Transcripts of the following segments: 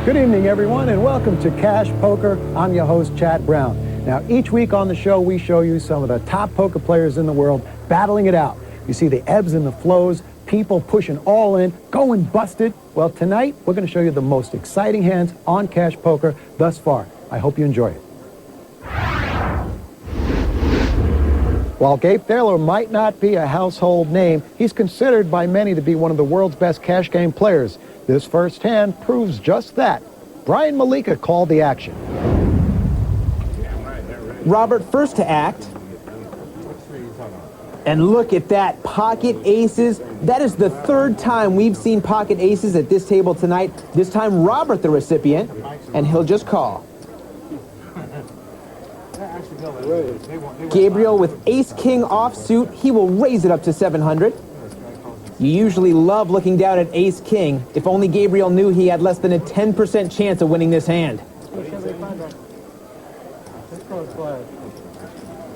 Good evening, everyone, and welcome to Cash Poker. I'm your host, Chad Brown. Now, each week on the show, we show you some of the top poker players in the world battling it out. You see the ebbs and the flows, people pushing all in, going busted. Well, tonight, we're going to show you the most exciting hands on Cash Poker thus far. I hope you enjoy it. While Gabe Thaler might not be a household name, he's considered by many to be one of the world's best cash game players. This first hand proves just that. Brian Malika called the action. Robert first to act. And look at that, pocket aces. That is the third time we've seen pocket aces at this table tonight. This time Robert the recipient, and he'll just call. Gabriel with ace-king offsuit, he will raise it up to 700. You usually love looking down at ace-king. If only Gabriel knew he had less than a 10% chance of winning this hand.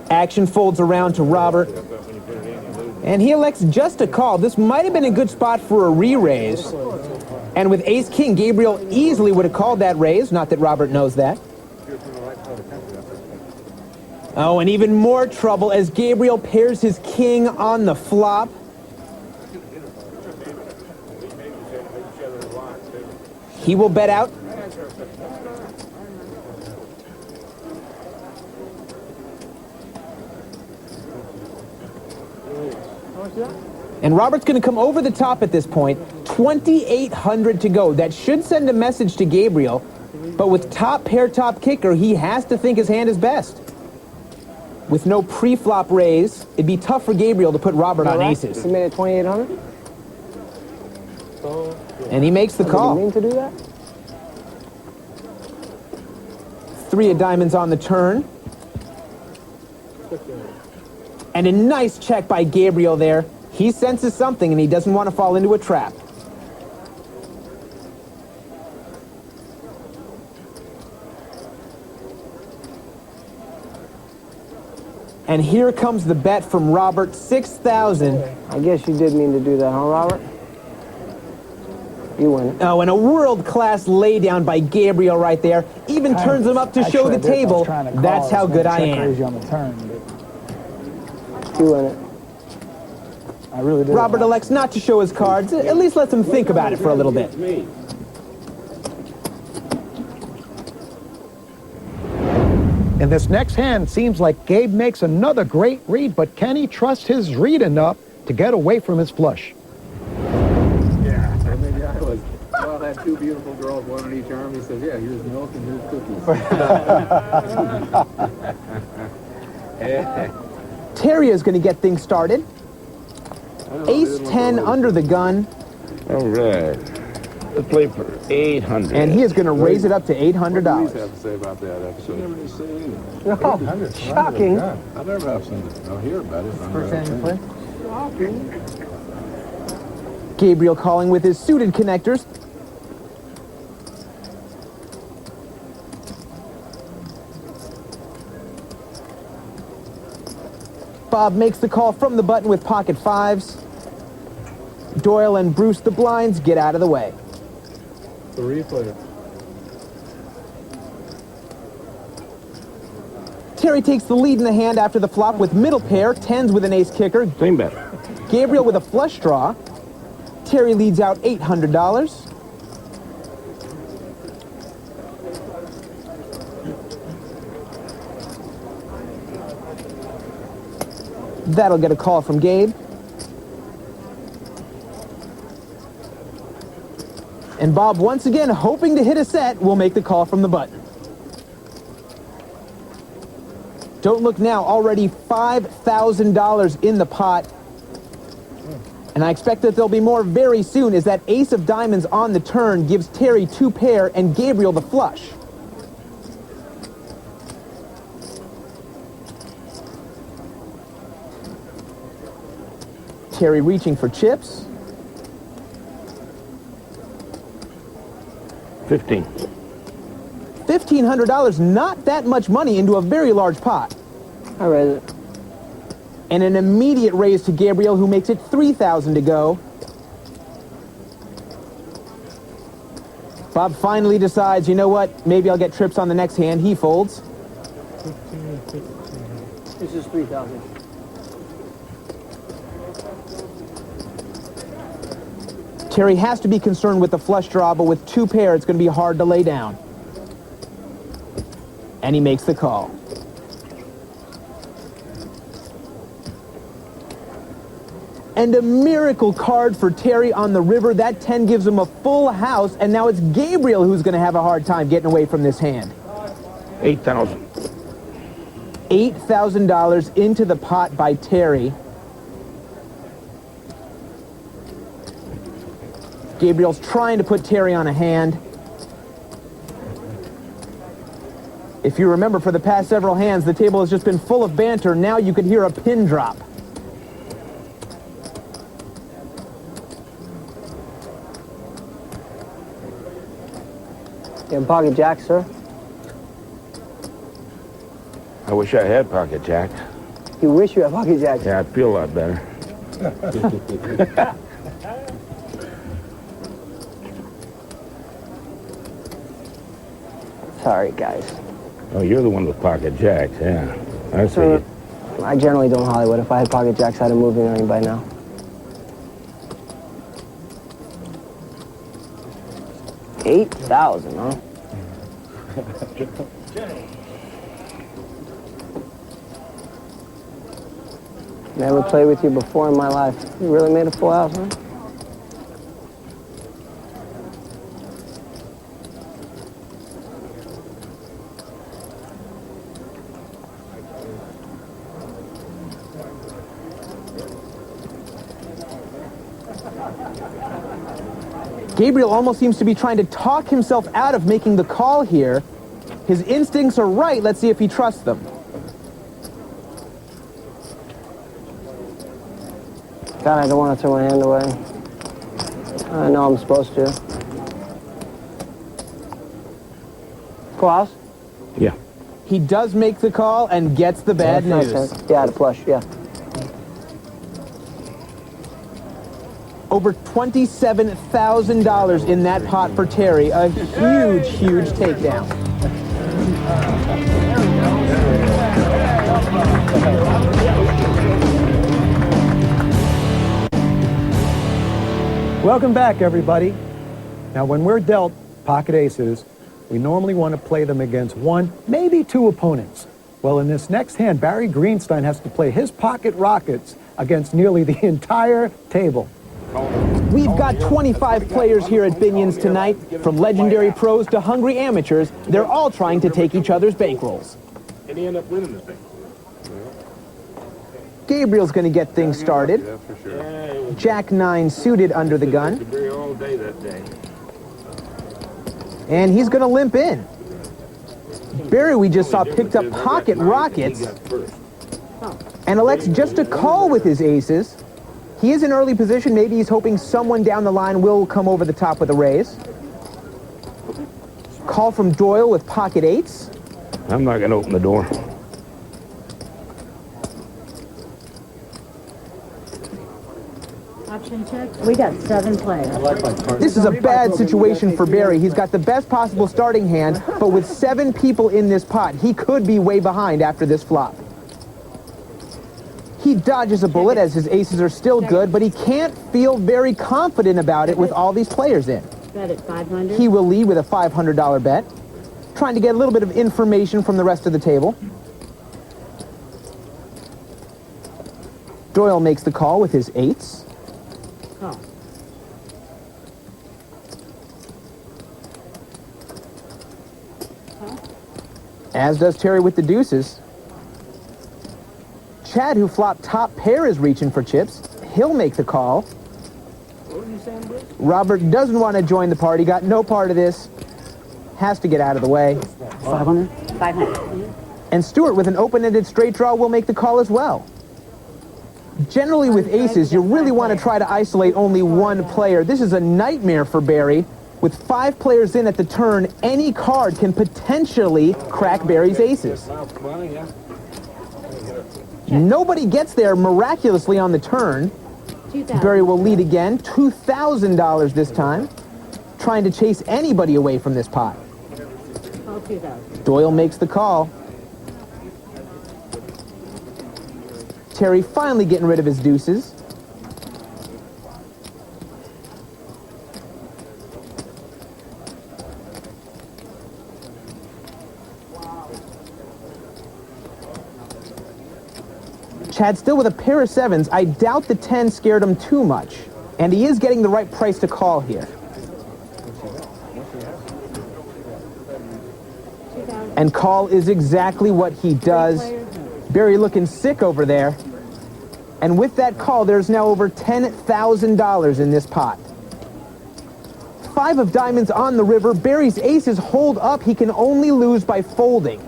Action folds around to Robert. And he elects just to call. This might have been a good spot for a re-raise. And with ace-king, Gabriel easily would have called that raise. Not that Robert knows that. Oh, and even more trouble as Gabriel pairs his king on the flop. He will bet out. And Robert's going to come over the top at this point. 2,800 to go. That should send a message to Gabriel. But with top pair, top kicker, he has to think his hand is best. With no pre-flop raise, it'd be tough for Gabriel to put Robert on aces. He made it 2,800? And he makes the call. Did he mean to do that? 3 of diamonds on the turn. And a nice check by Gabriel there. He senses something and he doesn't want to fall into a trap. And here comes the bet from Robert, 6,000. I guess you did mean to do that, huh, Robert? You win it. Oh, and a world-class laydown by Gabriel right there. Even turns him up to show the table. That's how good I am. You win it. I really did. Robert elects not to show his cards. At least lets him think about it for a little bit. In this next hand, seems like Gabe makes another great read, but can he trust his read enough to get away from his flush? Yeah, so maybe I was. Well, I had 2 beautiful girls, one on each arm. He says, yeah, here's milk and here's cookies. Terry is going to get things started. Ace-10 under the gun. All right. Let's play for 800. And he is going to raise it up to $800. What do you have to say about that episode? Never really say anything. No, shocking. I never have seen it. I'll hear about it. First hand you play? Shocking. Gabriel calling with his suited connectors. Bob makes the call from the button with pocket 5s. Doyle and Bruce, the blinds, get out of the way. The replay. Terry takes the lead in the hand after the flop with middle pair, 10s with an ace kicker. Same bet. Gabriel with a flush draw. Terry leads out $800. That'll get a call from Gabe. And Bob, once again, hoping to hit a set, will make the call from the button. Don't look now, already $5,000 in the pot. And I expect that there'll be more very soon as that ace of diamonds on the turn gives Terry 2 pair and Gabriel the flush. Terry reaching for chips. 15. $1,500, not that much money into a very large pot. I raise it. And an immediate raise to Gabriel, who makes it 3,000 to go. Bob finally decides, you know what, maybe I'll get trips on the next hand. He folds. This is 3,000. Terry has to be concerned with the flush draw, but with two pair, it's going to be hard to lay down. And he makes the call. And a miracle card for Terry on the river. That 10 gives him a full house, and now it's Gabriel who's going to have a hard time getting away from this hand. 8,000. $8,000 into the pot by Terry. Gabriel's trying to put Terry on a hand. If you remember, for the past several hands, the table has just been full of banter. Now you could hear a pin drop. You have pocket jack, sir? I wish I had pocket jacks. You wish you had pocket jacks. Yeah, I'd feel a lot better. Sorry, guys. Oh, you're the one with pocket jacks, yeah. I see. Sir, I generally don't Hollywood. If I had pocket jacks, I'd have moved in on you by now. $8,000, huh? Never played with you before in my life. You really made a full house, huh? Gabriel almost seems to be trying to talk himself out of making the call here. His instincts are right. Let's see if he trusts them. God, I don't want to throw my hand away. I know I'm supposed to. Full house? Yeah. He does make the call and gets the bad news. Yeah, the flush, yeah. Over $27,000 in that pot for Terry. A huge, huge takedown. Welcome back, everybody. Now, when we're dealt pocket aces, we normally want to play them against one, maybe two opponents. Well, in this next hand, Barry Greenstein has to play his pocket rockets against nearly the entire table. We've got 25 players here at Binion's tonight. From legendary pros to hungry amateurs, they're all trying to take each other's bankrolls. And he ended up winning the thing. Gabriel's going to get things started. That's for sure. Jack 9 suited under the gun. All day that day. And he's going to limp in. Barry, we just saw, picked up pocket rockets and elects just to call with his aces. He is in early position. Maybe he's hoping someone down the line will come over the top with a raise. Call from Doyle with pocket eights. I'm not going to open the door. Option check. We got 7 players. This is a bad situation for Barry. He's got the best possible starting hand, but with 7 people in this pot, he could be way behind after this flop. He dodges a bullet as his aces are still good, but he can't feel very confident about it with all these players in. Bet at 500. He will lead with a $500 bet, trying to get a little bit of information from the rest of the table. Doyle makes the call with his eights. Call. As does Terry with the deuces. Chad, who flopped top pair, is reaching for chips. He'll make the call. Robert doesn't want to join the party, got no part of this. Has to get out of the way. 500? 500. And Stewart, with an open-ended straight draw, will make the call as well. Generally with aces, you really want to try to isolate only one player. This is a nightmare for Barry. With 5 players in at the turn, any card can potentially crack Barry's aces. Nobody gets there miraculously on the turn. 2,000. Barry will lead again, $2,000 this time. trying to chase anybody away from this pot. Call 2,000. Doyle makes the call. Terry finally getting rid of his deuces. Chad still with a pair of sevens. I doubt the 10 scared him too much. And he is getting the right price to call here. And call is exactly what he does. Barry looking sick over there. And with that call, there's now over $10,000 in this pot. 5 of diamonds on the river. Barry's aces hold up. He can only lose by folding.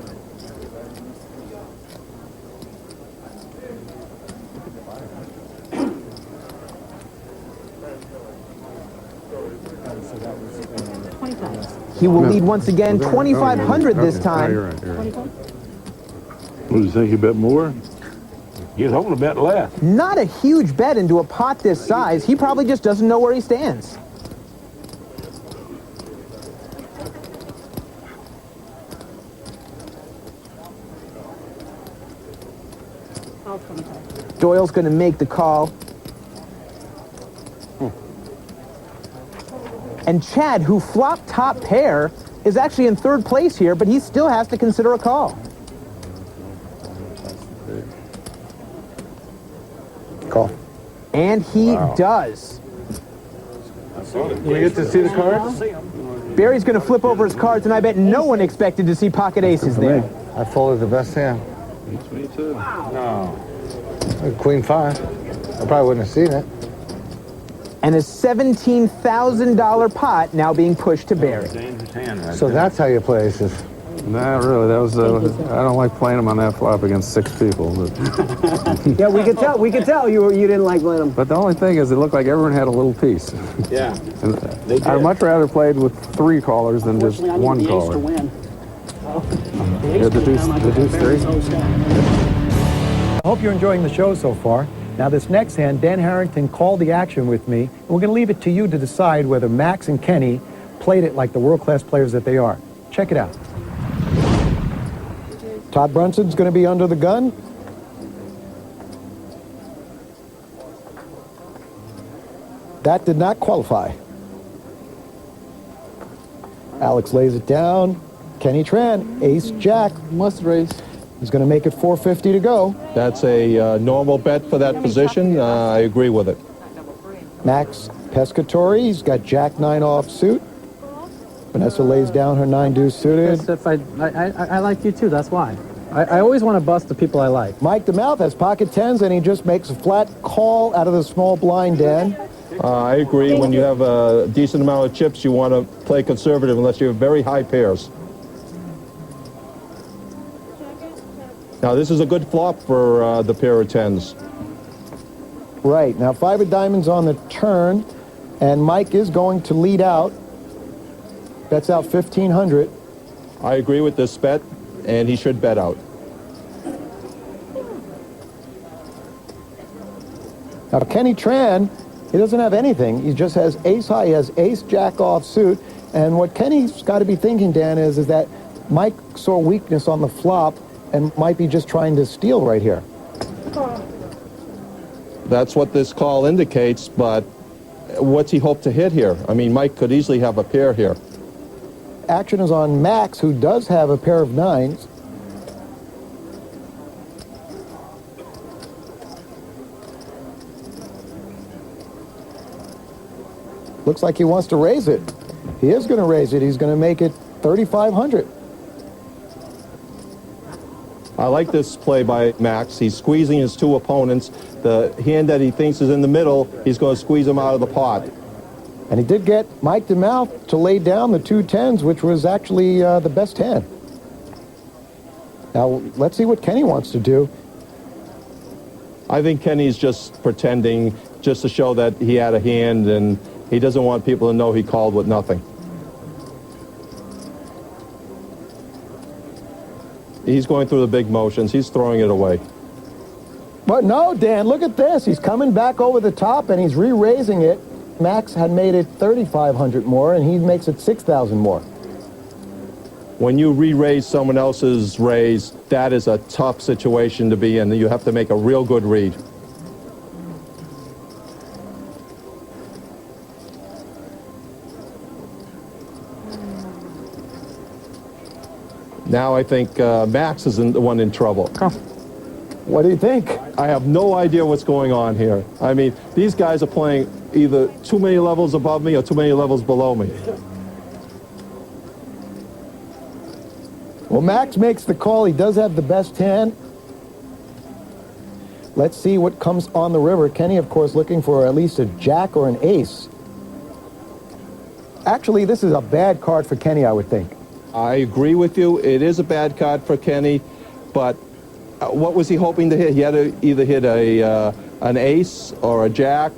He will lead once again, 2,500 this time. You're right. What do you think? You bet more? He's hoping to bet less. Not a huge bet into a pot this size. He probably just doesn't know where he stands. Call 25. Doyle's going to make the call. And Chad, who flopped top pair, is actually in third place here, but he still has to consider a call. Call. And he does. We get to see the cards? Barry's going to flip over his cards, and I bet no one expected to see pocket aces there. I folded the best hand. Me too. No. Queen 5. I probably wouldn't have seen it. And a $17,000 pot now being pushed to Barry. Dangerous hand right So there. that's how you play aces. Nah, really, that was, I don't like playing them on that flop against 6 people. Yeah, we could tell you didn't like playing them. But the only thing is it looked like everyone had a little piece. Yeah. And I'd much rather played with 3 callers than just 1 caller. Yeah, the deuce 3. I hope you're enjoying the show so far. Now, this next hand, Dan Harrington called the action with me, and we're going to leave it to you to decide whether Max and Kenny played it like the world-class players that they are. Check it out. Todd Brunson's going to be under the gun. That did not qualify. Alex lays it down. Kenny Tran, ace-jack. Must raise. He's going to make it 450 to go. That's a normal bet for that position. I agree with it. Max Pescatori, he's got jack-9 offsuit. Vanessa lays down her 9-deuce suited. If I like you too, that's why. I always want to bust the people I like. Mike DeMouth has pocket 10s, and he just makes a flat call out of the small blind, Dan. I agree. When you have a decent amount of chips, you want to play conservative unless you have very high pairs. Now, this is a good flop for the pair of 10s. Right. Now, 5 of diamonds on the turn, and Mike is going to lead out. Bets out 1,500. I agree with this bet, and he should bet out. Now, Kenny Tran, he doesn't have anything. He just has ace-high. He has ace-jack offsuit. And what Kenny's got to be thinking, Dan, is that Mike saw weakness on the flop and might be just trying to steal right here. That's what this call indicates, but what's he hope to hit here? I mean, Mike could easily have a pair here. Action is on Max, who does have a pair of 9s. Looks like he wants to raise it. He is going to raise it. He's going to make it 3,500. I like this play by Max. He's squeezing his 2 opponents. The hand that he thinks is in the middle, he's going to squeeze him out of the pot. And he did get Mike DeMouth to lay down the 2 10s, which was actually the best hand. Now, let's see what Kenny wants to do. I think Kenny's just pretending just to show that he had a hand, and he doesn't want people to know he called with nothing. He's going through the big motions. He's throwing it away. But no, Dan, look at this. He's coming back over the top, and he's re-raising it. Max had made it 3,500 more, and he makes it 6,000 more. When you re-raise someone else's raise, that is a tough situation to be in. You have to make a real good read. Now I think Max is the one in trouble. What do you think? I have no idea what's going on here. I mean, these guys are playing either too many levels above me or too many levels below me. Well, Max makes the call. He does have the best hand. Let's see what comes on the river. Kenny, of course, looking for at least a jack or an ace. Actually, this is a bad card for Kenny, I would think. I agree with you. It is a bad card for Kenny, but what was he hoping to hit? He had to either hit an ace or a jack.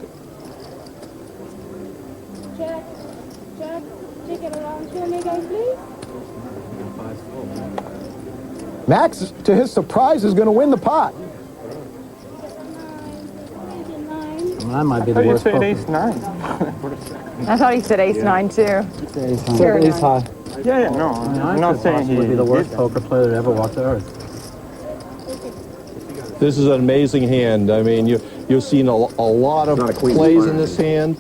Jack, take it around to me, guys, please. Max, to his surprise, is going to win the pot. I might be the worst. You said ace 9. I thought he said ace 9 too. Ace high. Yeah, no. I'm not saying he would be the worst did. poker player that ever walked the earth. This is an amazing hand. I mean, you've seen a lot of plays in this hand.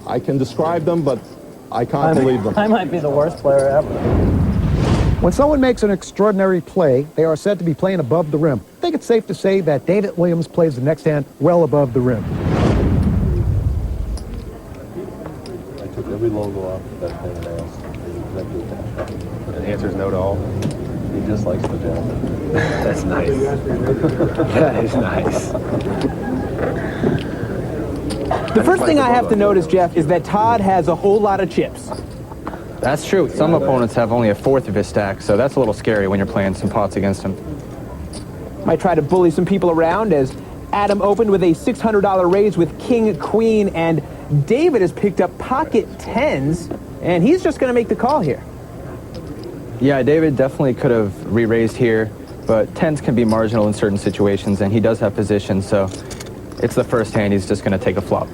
I can describe them, but I can't believe them. I might be the worst player ever. When someone makes an extraordinary play, they are said to be playing above the rim. I think it's safe to say that David Williams plays the next hand well above the rim. I took every logo off that thing and asked, and the answer is no to all. He just likes the gentleman. That's nice. That is nice. The first thing I have to notice, Jeff, is that Todd has a whole lot of chips. That's true. Some opponents have only a fourth of his stack, so that's a little scary when you're playing some pots against him. Might try to bully some people around as Adam opened with a $600 raise with King, Queen, and David has picked up pocket tens, and he's just going to make the call here. Yeah, David definitely could have re-raised here, but tens can be marginal in certain situations, and he does have position, so it's the first hand. He's just going to take a flop.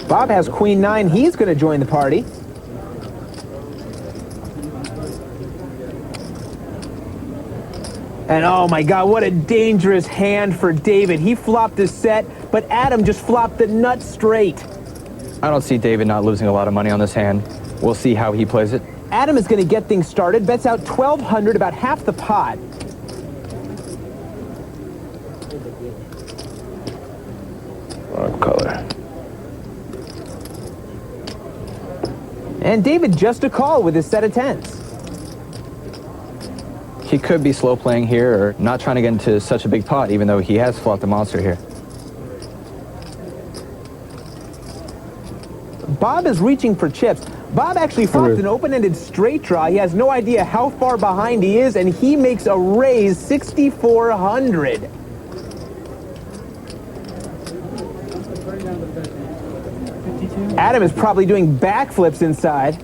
Bob has Queen 9. He's going to join the party. And oh my God, what a dangerous hand for David. He flopped his set, but Adam just flopped the nut straight. I don't see David not losing a lot of money on this hand. We'll see how he plays it. Adam is going to get things started. Bets out 1,200, about half the pot. Wrong color. And David just a call with his set of tens. He could be slow playing here or not trying to get into such a big pot, even though he has flopped a monster here. Bob is reaching for chips. Bob actually flopped an open-ended straight draw. He has no idea how far behind he is, and he makes a raise 6,400. Adam is probably doing backflips inside.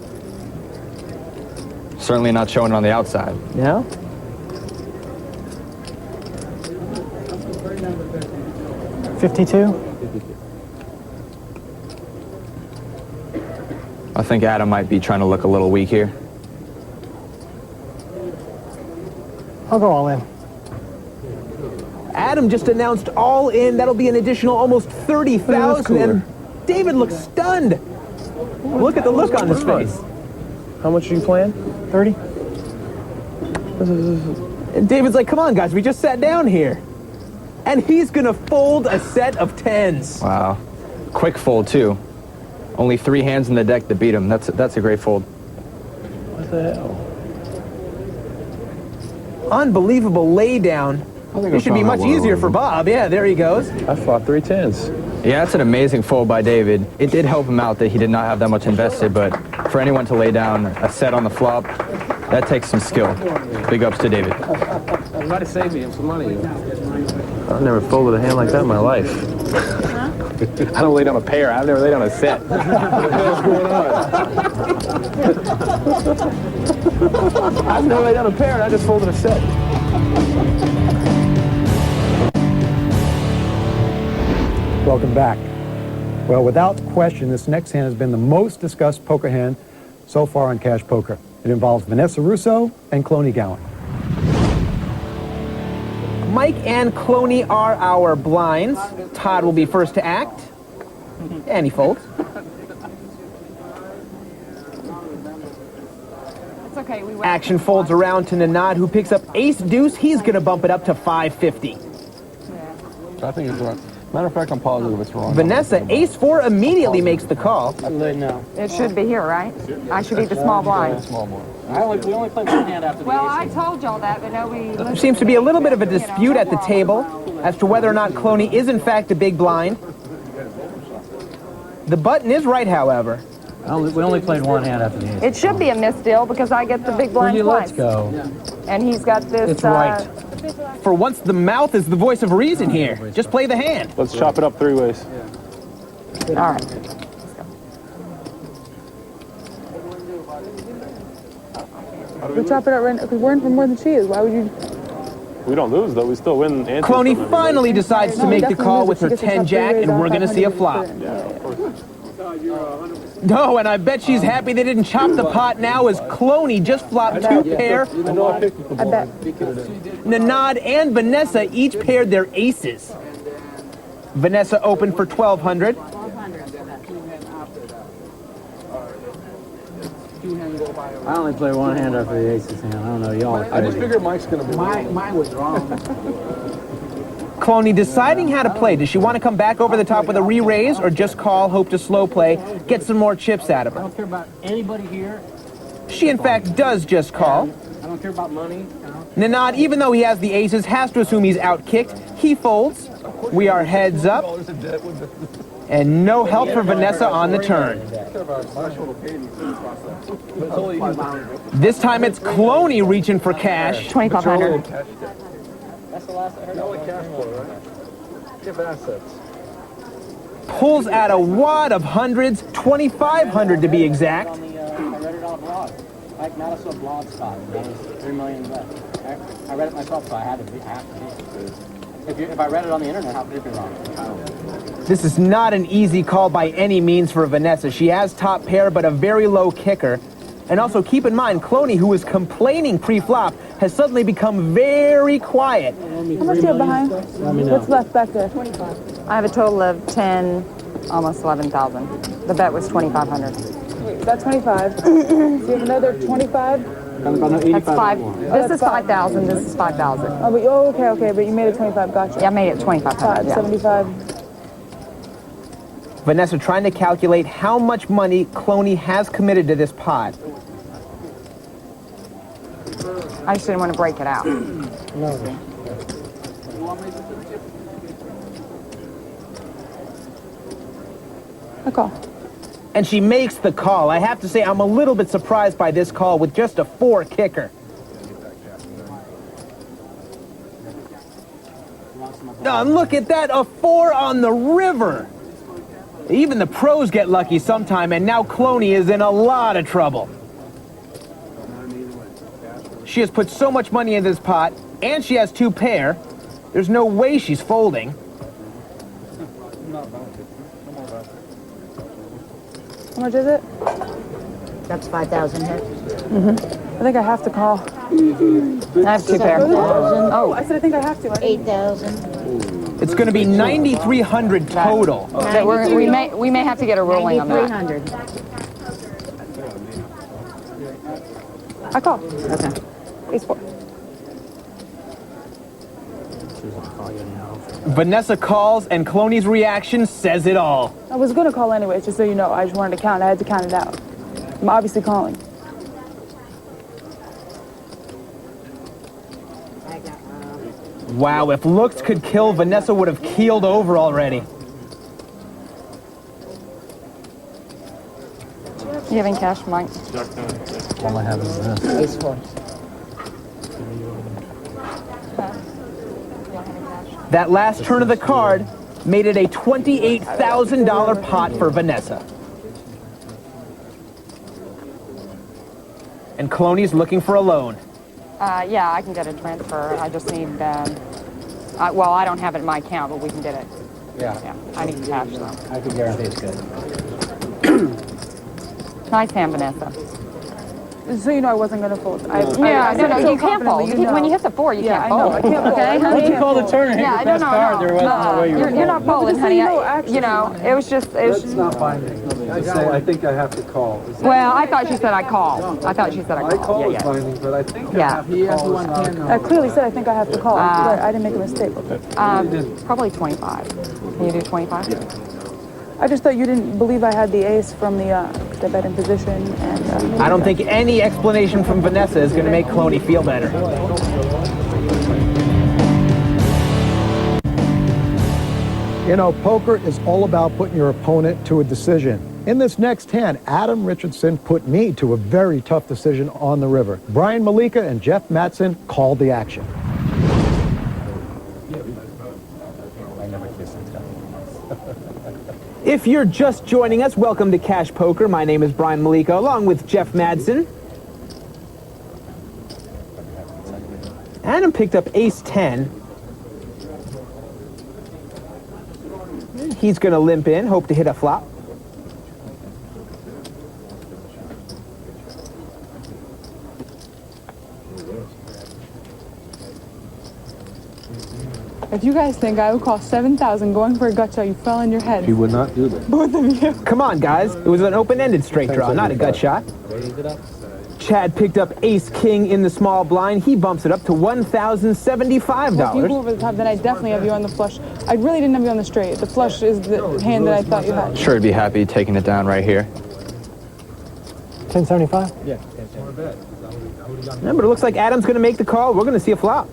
Certainly not showing it on the outside. No? I think Adam might be trying to look a little weak here. I'll go all in. Adam just announced all in. That'll be an additional almost 30,000. And David looks stunned. Look at the look on his face. How much are you playing? 30? And David's like, come on, guys, we just sat down here. And he's going to fold a set of tens. Wow. Quick fold, too. Only 3 hands in the deck to beat him. That's a great fold. What the hell? Unbelievable laydown. It should be much easier for Bob. Yeah, there he goes. I flopped 3 tens. Yeah, that's an amazing fold by David. It did help him out that he did not have that much invested, but for anyone to lay down a set on the flop, that takes some skill. Big ups to David. You might have saved me some money. I've never folded a hand like that in my life. I don't lay down a pair. I've never laid down a set. What the hell's going on? I've never laid down a pair, and I just folded a set. Welcome back. Well, without question, this next hand has been the most discussed poker hand so far on Cash Poker. It involves Vanessa Russo and Cloney Gowan. Mike and Cloney are our blinds. Todd will be first to act. And he folds. It's okay. We went. Action folds around to Nanad, who picks up ace deuce. He's going to bump it up to 550. I think it's right. Matter of fact, I'm positive it's wrong. Vanessa, ace four, immediately makes the call. It should be here, right? I should be the small blind. Small blind. We only play one hand after the Well, I told y'all that, but nobody. There seems to be a little bit of a dispute at the table as to whether or not Cloney is in fact a big blind. The button is right, however. We only played one hand after the ace. It should be a misdeal because I get the big blind Let's twice. go. And he's got this. It's right. For once, the mouth is the voice of reason here. Just play the hand. Let's chop it up 3 ways. All right. We chop it up right now because we're in for more than she is. Why would you? We don't lose, though. We still win. Cloney finally decides to make the call with her 10-jack, and we're going to see a flop. No, and I bet she's happy they didn't chop the pot now as Cloney just flopped 2 pair. I bet. Nanad and Vanessa each paired their aces. Vanessa opened for 1,200. I only play one hand after the aces hand. I don't know, y'all are I just crazy. figured Mike's going to be Mine was wrong. Cloney deciding how to play. Does she want to come back over the top with a re-raise or just call, hope to slow play, get some more chips out of her? I don't care about anybody here. She, in fact, does just call. I don't care about money. Nanad, even though he has the aces, has to assume he's out-kicked. He folds. We are heads up. And no help for Vanessa on the turn. This time it's Cloney reaching for cash. 2,500. That's the last I heard. cash flow, right? Give assets. Pulls out a wad of hundreds, 2,500 to be exact. I read it on a blog. Like Madison blog spot. That was 3 million left. I read it myself, so I have to be. If I read it on the internet, how could it be wrong? This is not an easy call by any means for Vanessa. She has top pair, but a very low kicker. And also keep in mind, Cloney, who was complaining pre-flop, has suddenly become very quiet. How much do you have behind? What's left back there? 25. I have a total of 10, almost 11,000. The bet was 2,500. Wait, that's 25. So you have another 25? That's 5. This is 5,000. This is 5,000. Oh, okay. But you made it 25. Gotcha. Yeah, I made it 2,500. 75. Vanessa trying to calculate how much money Cloney has committed to this pot. I just didn't want to break it out. A call. And she makes the call. I have to say, I'm a little bit surprised by this call with just a 4 kicker. Oh, look at that, a 4 on the river. Even the pros get lucky sometime, and now Cloney is in a lot of trouble. She has put so much money in this pot, and she has 2 pair. There's no way she's folding. How much is it? That's 5,000 hit. I think I have to call. I have 2 pair. Oh, I said I think I have to. 8,000. It's going to be 9,300 total. But we may have to get a ruling on that. 9,300. I call. Okay. Ace 4. Vanessa calls, and Cloney's reaction says it all. I was going to call anyways, just so you know. I just wanted to count. I had to count it out. I'm obviously calling. Wow, if looks could kill, Vanessa would have keeled over already. You having cash, Mike? All I have is this. Ace 4. That last turn of the card made it a $28,000 pot for Vanessa. And Cloney's looking for a loan. Yeah, I can get a transfer. I just need, well, I don't have it in my account, but we can get it. Yeah, I need cash though. I can guarantee it's good. Nice hand, Vanessa. So you know I wasn't going to fold. No, you can't fold. When you hit the 4, you can't I know. fold. I can't fold. Okay? Once you call the turn and hit Yeah, your I don't best know. card, there wasn't no way you were You're not folding, honey. actually, You know, it was just. That's not binding. I say, I think I have to call. Well, I thought she said I called. I thought she said I My called. call Yeah, is yeah. binding, but I think I Yeah. have to call. Is not- I clearly said I think I have to call. I didn't make a mistake. Probably 25. Can you do 25? I just thought you didn't believe I had the ace from the betting position. And I don't think any explanation from Vanessa is going to make Cloney feel better. You know, poker is all about putting your opponent to a decision. In this next hand, Adam Richardson put me to a very tough decision on the river. Brian Malika and Jeff Matson called the action. If you're just joining us, welcome to Cash Poker. My name is Brian Malika, along with Jeff Madsen. Adam picked up ace-10. He's going to limp in, hope to hit a flop. if you guys think I would call 7,000 going for a gut shot, you fell on your head. He would not do that. Both of you. Come on, guys. It was an open-ended straight draw, not a gut shot. Chad picked up ace-king in the small blind. He bumps it up to $1,075. Well, if you go over the top, then I definitely have you on the flush. I really didn't have you on the straight. The flush is the hand that I thought you had. Sure, I'd be happy taking it down right here. 1075? Yeah. Yeah, but it looks like Adam's going to make the call. We're going to see a flop.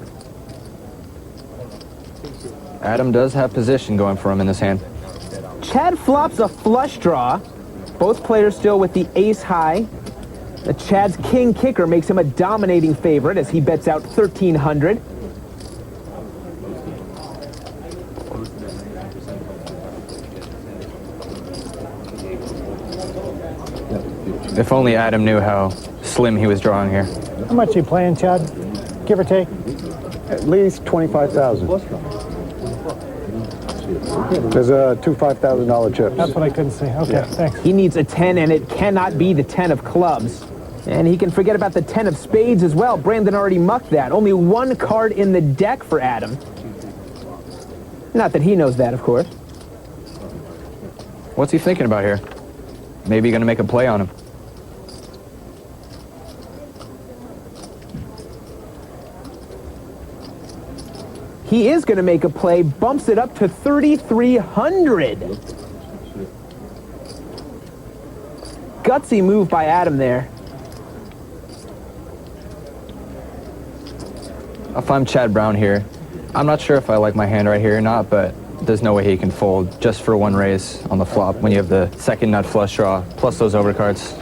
Adam does have position going for him in this hand. Chad flops a flush draw. Both players still with the ace high. Chad's king kicker makes him a dominating favorite as he bets out 1,300. If only Adam knew how slim he was drawing here. How much are you playing, Chad? Give or take? At least 25,000. There's two $5,000 chips. That's what I couldn't see. Okay, thanks. He needs a 10, and it cannot be the 10 of clubs. And he can forget about the 10 of spades as well. Brandon already mucked that. Only one card in the deck for Adam. Not that he knows that, of course. What's he thinking about here? Maybe going to make a play on him. He is going to make a play, bumps it up to 3,300. Gutsy move by Adam there. If I'm Chad Brown here, I'm not sure if I like my hand right here or not, but there's no way he can fold just for one raise on the flop when you have the second nut flush draw, plus those overcards.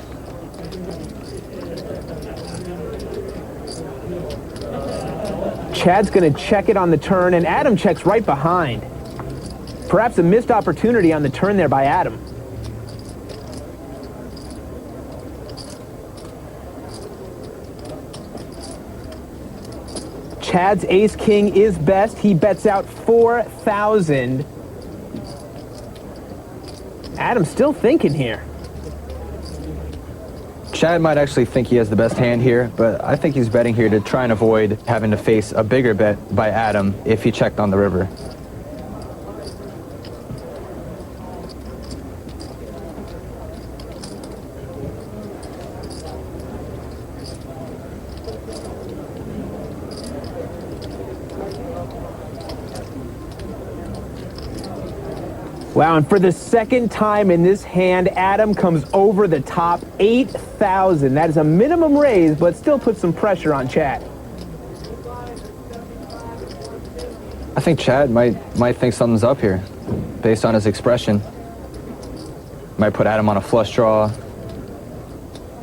Chad's going to check it on the turn, and Adam checks right behind. Perhaps a missed opportunity on the turn there by Adam. Chad's ace-king is best. He bets out 4,000. Adam's still thinking here. Chad might actually think he has the best hand here, but I think he's betting here to try and avoid having to face a bigger bet by Adam if he checked on the river. Wow, and for the second time in this hand, Adam comes over the top, 8,000. That is a minimum raise, but still puts some pressure on Chad. I think Chad might think something's up here, based on his expression. Might put Adam on a flush draw,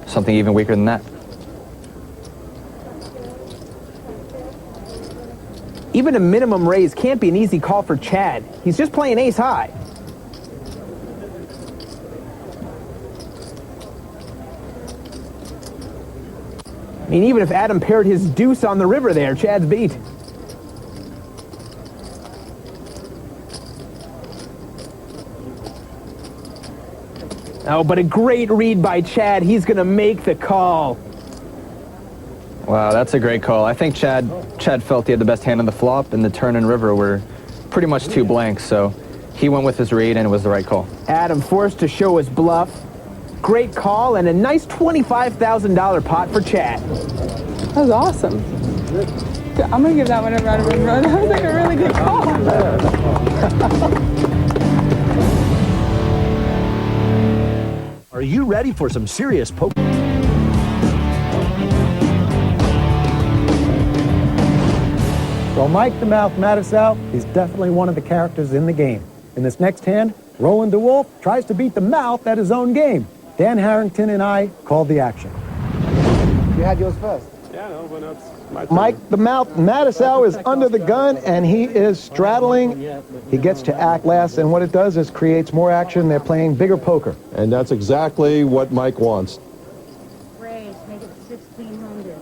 something even weaker than that. Even a minimum raise can't be an easy call for Chad. He's just playing ace high. I mean, even if Adam paired his deuce on the river there, Chad's beat. Oh, but a great read by Chad. He's going to make the call. Wow, that's a great call. I think Chad felt he had the best hand on the flop, and the turn and river were pretty much two blanks, so he went with his read, and it was the right call. Adam forced to show his bluff. Great call, and a nice $25,000 pot for Chad. That was awesome. I'm going to give that one a round of run. That was like a really good call. Are you ready for some serious poker? Well, Mike the Mouth Matusow is definitely one of the characters in the game. In this next hand, Roland DeWolf tries to beat the Mouth at his own game. Dan Harrington and I called the action. You had yours first. Yeah, no, but that's my turn. Mike the Mouth Matusow is under the gun, and he is straddling. He gets to act last, and what it does is creates more action. They're playing bigger poker. And that's exactly what Mike wants. Raise, make it 1,600.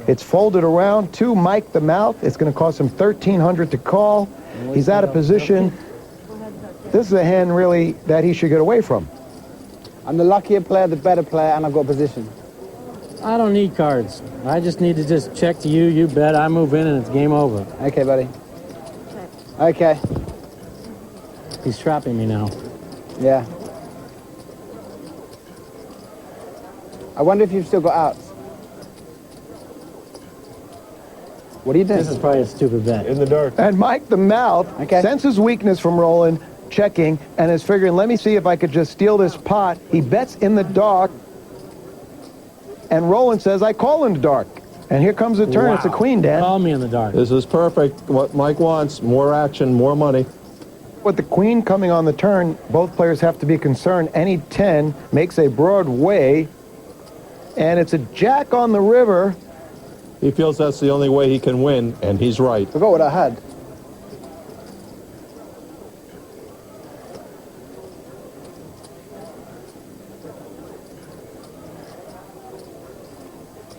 It's folded around to Mike the Mouth. It's going to cost him $1,300 to call. He's out of position. This is a hand, really, that he should get away from. I'm the luckier player, the better player, and I've got position. I don't need cards. I just need to just check to you, you bet, I move in, and it's game over. Okay, buddy. Okay. He's trapping me now. Yeah. I wonder if you've still got outs. What do you think? This is probably a stupid bet. In the dark. And Mike the Mouth senses weakness from Roland, checking, and is figuring, let me see if I could just steal this pot. He bets in the dark, and Roland says, I call in the dark. And here comes the turn. Wow. It's a queen, Dan. Call me in the dark. This is perfect. What Mike wants, more action, more money. With the queen coming on the turn, both players have to be concerned. Any 10 makes a broad way, and it's a jack on the river. He feels that's the only way he can win, and he's right. Forgot what I had.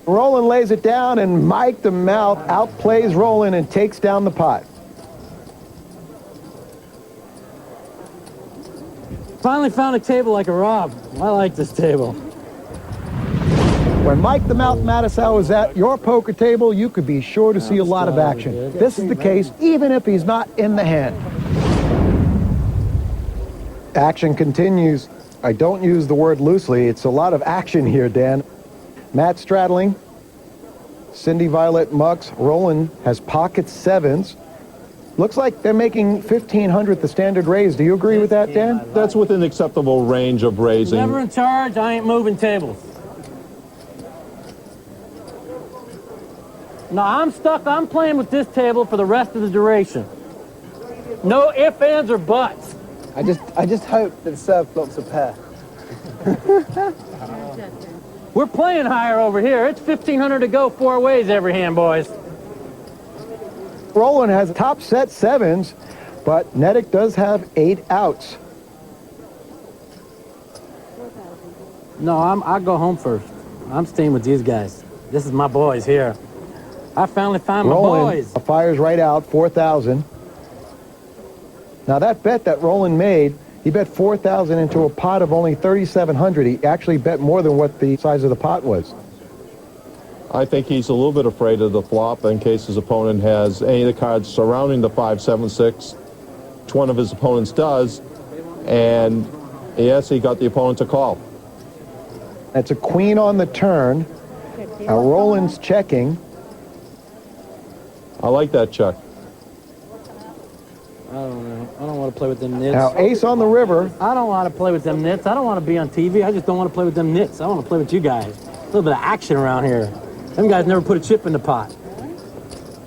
Roland lays it down, and Mike the Mouth outplays Roland and takes down the pot. Finally found a table like a Rob. I like this table. When Mike the Mouth Matusow is at your poker table, you could be sure to see a lot of action. This is the case, even if he's not in the hand. Action continues. I don't use the word loosely. It's a lot of action here, Dan. Matt straddling. Cindy Violet mucks. Roland has pocket sevens. Looks like they're making $1,500 the standard raise. Do you agree with that, Dan? That's within acceptable range of raising. Never in charge, I ain't moving tables. No, I'm stuck. I'm playing with this table for the rest of the duration. No ifs, ands, or buts. I just hope that the serve flop's a pair. We're playing higher over here. It's 1,500 to go 4 ways every hand, boys. Roland has top set sevens, but Nedick does have 8 outs. No, I go home first. I'm staying with these guys. This is my boys here. I finally found my Roland boys. fires right out, 4,000. Now that bet that Roland made, he bet 4,000 into a pot of only 3,700. He actually bet more than what the size of the pot was. I think he's a little bit afraid of the flop in case his opponent has any of the cards surrounding the 5-7-6, which one of his opponents does, and yes, he got the opponent to call. That's a queen on the turn. Now Roland's checking. I like that check. I don't know. I don't want to play with them nits. Now ace on the river. I don't want to play with them nits. I don't want to be on TV. I just don't want to play with them nits. I want to play with you guys. A little bit of action around here. Them guys never put a chip in the pot.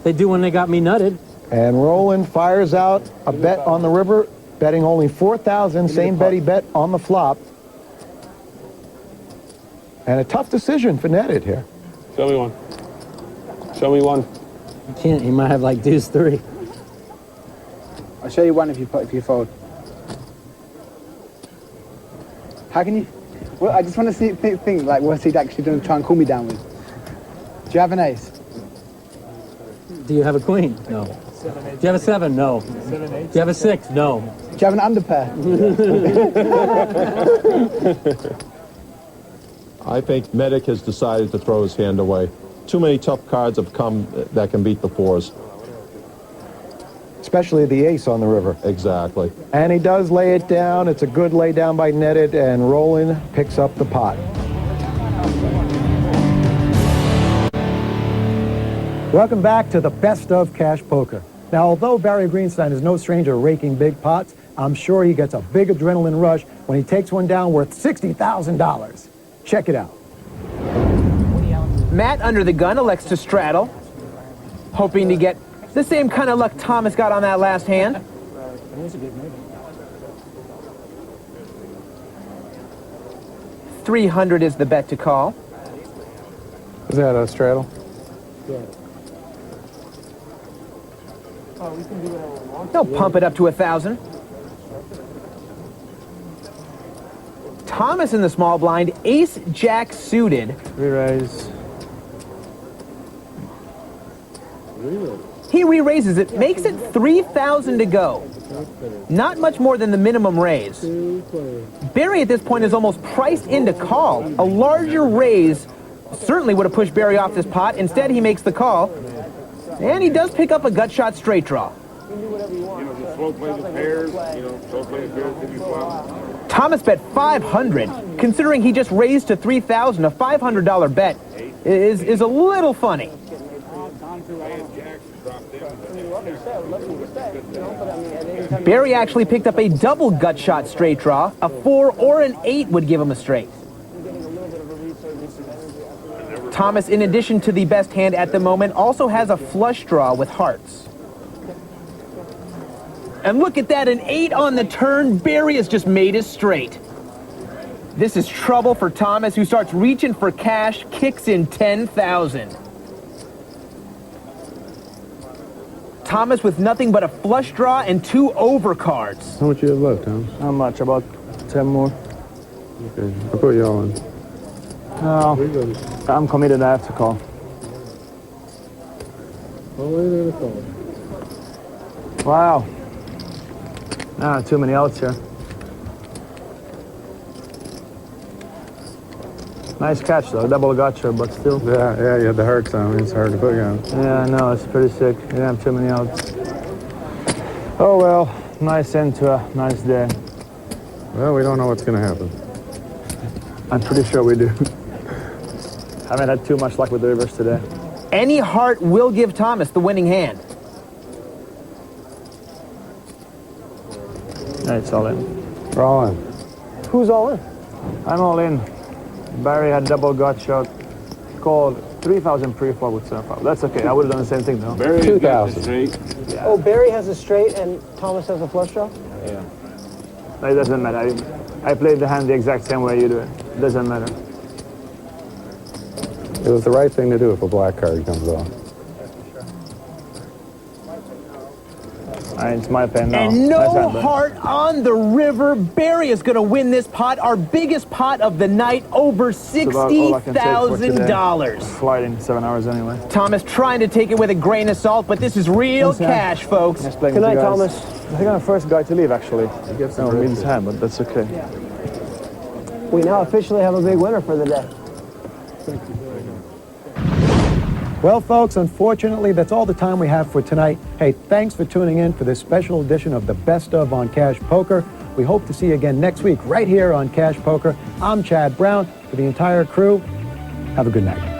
They do when they got me nutted. And Roland fires out a bet on the river, betting only 4,000, same bet he bet on the flop. And a tough decision for Netted here. Show me one. Show me one. You can't. You might have like deuce 3. I'll show you one if you fold. How can you? Well, I just want to see think like what's he actually going to try and cool me down with. Do you have an ace? Do you have a queen? No. Do you have a 7? No. Do you have a 6? No. Do you you have an underpair? I think Medic has decided to throw his hand away. Too many tough cards have come that can beat the fours. Especially the ace on the river. Exactly. And he does lay it down. It's a good lay down by Netted, and Roland picks up the pot. Welcome back to the Best of Cash Poker. Now, although Barry Greenstein is no stranger to raking big pots, I'm sure he gets a big adrenaline rush when he takes one down worth $60,000. Check it out. Matt, under the gun, elects to straddle, hoping to get the same kind of luck Thomas got on that last hand. $300 is the bet to call. Is that a straddle? Yeah. They'll pump it up to 1,000. Thomas in the small blind, ace jack suited. Re-raise. He re-raises it, makes it 3,000 to go. Not much more than the minimum raise. Barry at this point is almost priced in to call. A larger raise certainly would have pushed Barry off this pot. Instead, he makes the call. And he does pick up a gut shot straight draw. Thomas bet 500. Considering he just raised to 3,000, a $500 bet is a little funny. Barry actually picked up a double gut shot straight draw. A 4 or an 8 would give him a straight. Thomas, in addition to the best hand at the moment, also has a flush draw with hearts. And look at that, an 8 on the turn. Barry has just made his straight. This is trouble for Thomas, who starts reaching for cash, kicks in 10,000. Thomas with nothing but a flush draw and 2 overcards. How much you have left, Tom? How much? About 10 more. Okay, I'll put you all in. No, I'm committed. I have to call. Wow. Ah, too many outs here. Nice catch though, double gotcha, but still. Yeah, you had the hearts on. It's hard to put you on. Yeah, I know, it's pretty sick. You have too many outs. Oh well, nice end to a nice day. Well, we don't know what's going to happen. I'm pretty sure we do. Haven't had too much luck with the rivers today. Any heart will give Thomas the winning hand. Yeah, it's all in. We're all in. Who's all in? I'm all in. Barry had double gut shot. Called 3,000 pre-flop with 7-5. That's okay. I would have done the same thing though. Barry 2,000. Yeah. Oh, Barry has a straight and Thomas has a flush draw? Yeah. No, it doesn't matter. I played the hand the exact same way you do it. It doesn't matter. It was the right thing to do if a black card comes off. It's my pen now. And no Nice hand, heart on the river. Barry is going to win this pot, our biggest pot of the night, over $60,000. Flight in 7 hours anyway. Thomas trying to take it with a grain of salt, but this is real cash, folks. Good night, Thomas. I think I'm the first guy to leave, actually. He gets no means hand, but that's okay. We now officially have a big winner for the day. Well, folks, unfortunately, that's all the time we have for tonight. Hey, thanks for tuning in for this special edition of the Best of on Cash Poker. We hope to see you again next week right here on Cash Poker. I'm Chad Brown. For the entire crew, have a good night.